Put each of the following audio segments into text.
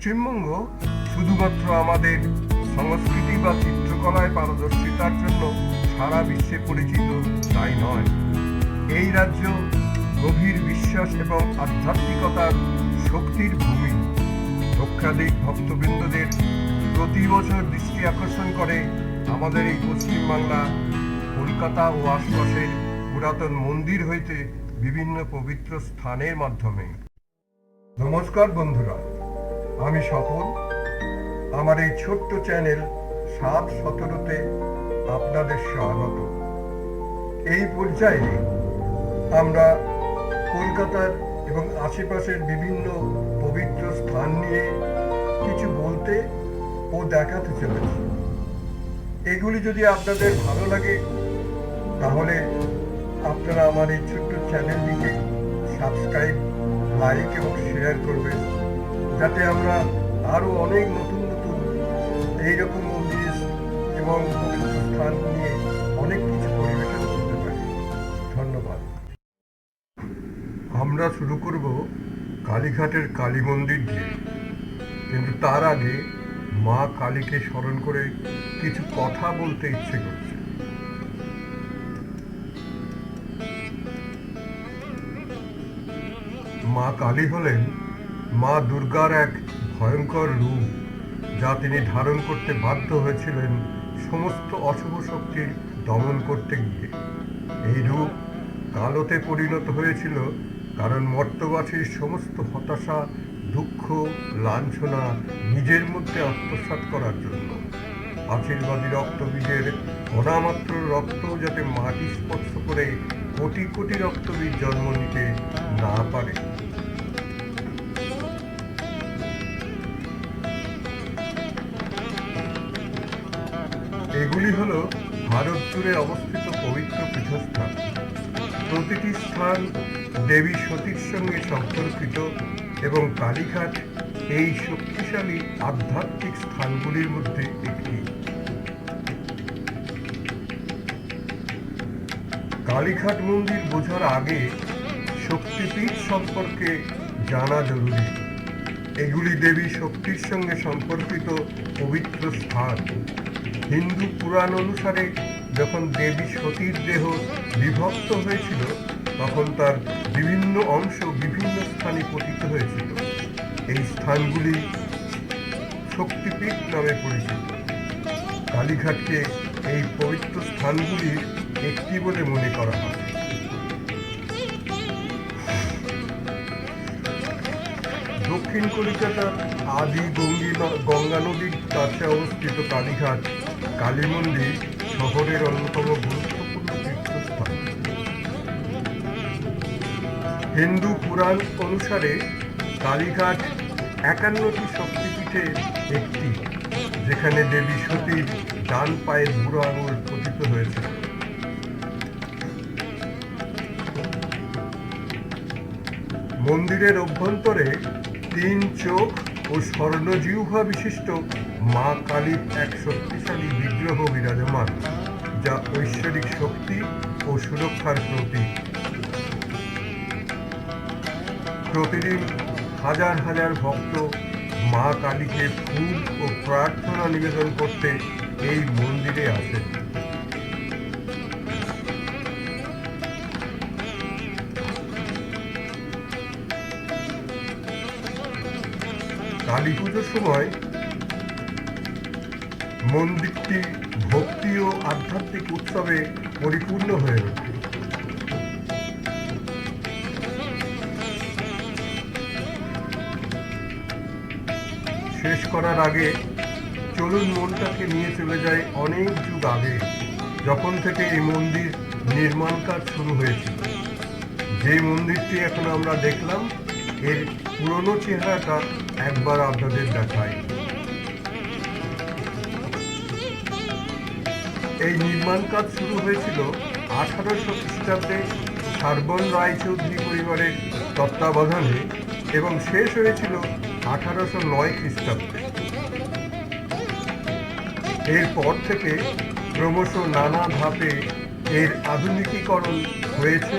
পশ্চিমবঙ্গ শুধুমাত্র আমাদের সংস্কৃতি বা চিত্রকলায় পারদর্শিতার জন্য সারা বিশ্বে পরিচিত তাই নয়। এই রাজ্য গভীর বিশ্বাস এবং আধ্যাত্মিকতার শক্তির ভূমি। লক্ষাধিক ভক্তবৃন্দদের প্রতি বছর দৃষ্টি আকর্ষণ করে আমাদের এই পশ্চিমবাংলা, কলকাতা ও আশপাশের পুরাতন মন্দির হইতে বিভিন্ন পবিত্র স্থানের মাধ্যমে। নমস্কার বন্ধুরা, আমি সফল। আমার এই ছোট্ট চ্যানেল 7/17-তে আপনাদের স্বাগত। এই পর্যায়ে আমরা কলকাতার এবং আশেপাশের বিভিন্ন পবিত্র স্থান নিয়ে কিছু বলতে ও দেখাতে চলেছি। এগুলি যদি আপনাদের ভালো লাগে তাহলে আপনারা আমার এই ছোট্ট চ্যানেলটিকে সাবস্ক্রাইব, লাইক এবং শেয়ার করবেন, যাতে আমরা আরো অনেক নতুন নতুন এইরকম মন্দির এবং পবিত্র স্থান নিয়ে অনেক কিছু পরিবেশন করতে পারি। ধন্যবাদ। আমরা শুরু করব কালীঘাটের কালী মন্দির দিয়ে, কিন্তু তার আগে মা কালীকে স্মরণ করে কিছু কথা বলতে ইচ্ছে করছে। মা কালী হলেন মা দুর্গার এক ভয়ঙ্কর রূপ, যা তিনি ধারণ করতে বাধ্য হয়েছিলেন সমস্ত অশুভ শক্তির দমন করতে গিয়ে। এই রূপ কালোতে পরিণত হয়েছিল কারণ মর্তবাসীর সমস্ত হতাশা, দুঃখ, লাঞ্ছনা নিজের মধ্যে আত্মসাৎ করার জন্য। আশীর্বাদী রক্তবীজের অনামাত্র রক্ত যাতে মাটি স্পর্শ করে কোটি কোটি রক্তবীজ জন্ম নিতে না পারে। এগুলি হল ভারত জুড়ে অবস্থিত পবিত্র পীঠস্থান। প্রতিটি স্থান দেবী সতীর সঙ্গে সম্পর্কিত এবং কালীঘাট এই শক্তিশালী আধ্যাত্মিক স্থানগুলির মধ্যে একটি। কালীঘাট মন্দির বোঝার আগে শক্তিপীঠ সম্পর্কে জানা জরুরি। এগুলি দেবী শক্তির সঙ্গে সম্পর্কিত পবিত্র স্থান। হিন্দু পুরাণ অনুসারে যখন দেবী সতীর দেহ বিভক্ত হয়েছিল, তখন তার বিভিন্ন অংশ বিভিন্ন স্থানে পতিত হয়েছিল। এই স্থানগুলি শক্তিপীঠ নামে পরিচিত। কালীঘাটকে এই পবিত্র স্থানগুলির একটি বলে মনে করা হয়। দক্ষিণ কলকাতার আদি গঙ্গা নদীর কাছে অবস্থিত কালীঘাট কালী মন্দির শহরের অন্যতম গুরুত্বপূর্ণ তীর্থস্থান। হিন্দু পুরাণ অনুসারে কালীঘাট 51টি শক্তিপীঠের একটি, যেখানে দেবী সতীর ডান পায়ের বুড়ো আঙুল পতিত হয়েছিল। মন্দিরের অভ্যন্তরে 3 চোখ ও স্বর্ণজিহ্বা বিশিষ্ট মা কালীর এক শক্তিশালী বিগ্রহ বিরাজমান, যা ঐশ্বরিক শক্তি ও সুরক্ষার প্রতীক। প্রতিদিন হাজার হাজার ভক্ত মা কালীকে ফুল ও প্রার্থনা নিবেদন করতে এই মন্দিরে আসেন। কালী পুজোর সময় মন্দিরটি ভক্তি ও আধ্যাত্মিক উৎসবে পরিপূর্ণ হয়ে ওঠে। শেষ করার আগে চলুন মনটাকে নিয়ে চলে যায় অনেক যুগ আগে, যখন থেকে এই মন্দির নির্মাণ কাজ শুরু হয়েছিল। যে মন্দিরটি এখন আমরা দেখলাম, এর পুরনো চেহারাটা একবার আপনাদের দেখাই। এই নির্মাণ কাজ শুরু হয়েছিল 1800 খ্রিস্টাব্দে শার্বন রায়চৌধুরী পরিবারের তত্ত্বাবধানে এবং শেষ হয়েছিল 1809 খ্রিস্টাব্দে। এরপর থেকে ক্রমশ নানা ধাপে এর আধুনিকীকরণ হয়েছে,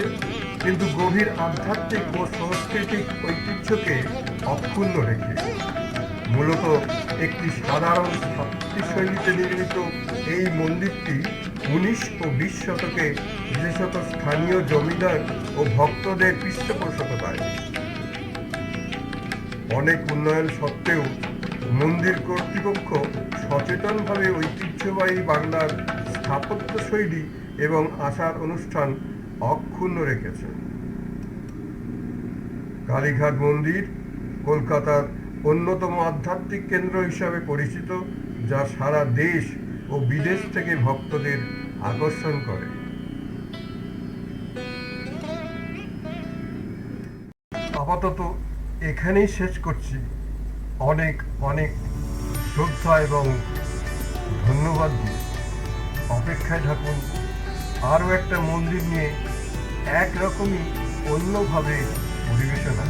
কিন্তু গভীর আধ্যাত্মিক ও সাংস্কৃতিক ঐতিহ্যকে অক্ষুণ্ণ রেখে। মূলত একটি সাধারণ স্থাপত্যশৈলীতে নির্মিত এই মন্দিরটি 19 ও 20 শতকে বিশেষত স্থানীয় জমিদার ও ভক্তদের পৃষ্ঠপোষকতায় অনেক উন্নয়ন সত্ত্বেও মন্দির কর্তৃপক্ষ সচেতনভাবে ঐতিহ্যবাহী বাংলার স্থাপত্যশৈলী এবং আচার অনুষ্ঠান অক্ষুণ্ণ রেখেছে। কালীঘাট মন্দির কলকাতার অন্যতম আধ্যাত্মিক কেন্দ্র হিসাবে পরিচিত, যা সারা দেশ ও বিদেশ থেকে ভক্তদের আকর্ষণ করে। আপাতত এখানেই শেষ করছি। অনেক অনেক শ্রদ্ধা এবং ধন্যবাদ দিয়ে অপেক্ষায় থাকুন আরও একটা মন্দির নিয়ে একরকমই অন্যভাবে পরিবেশনা।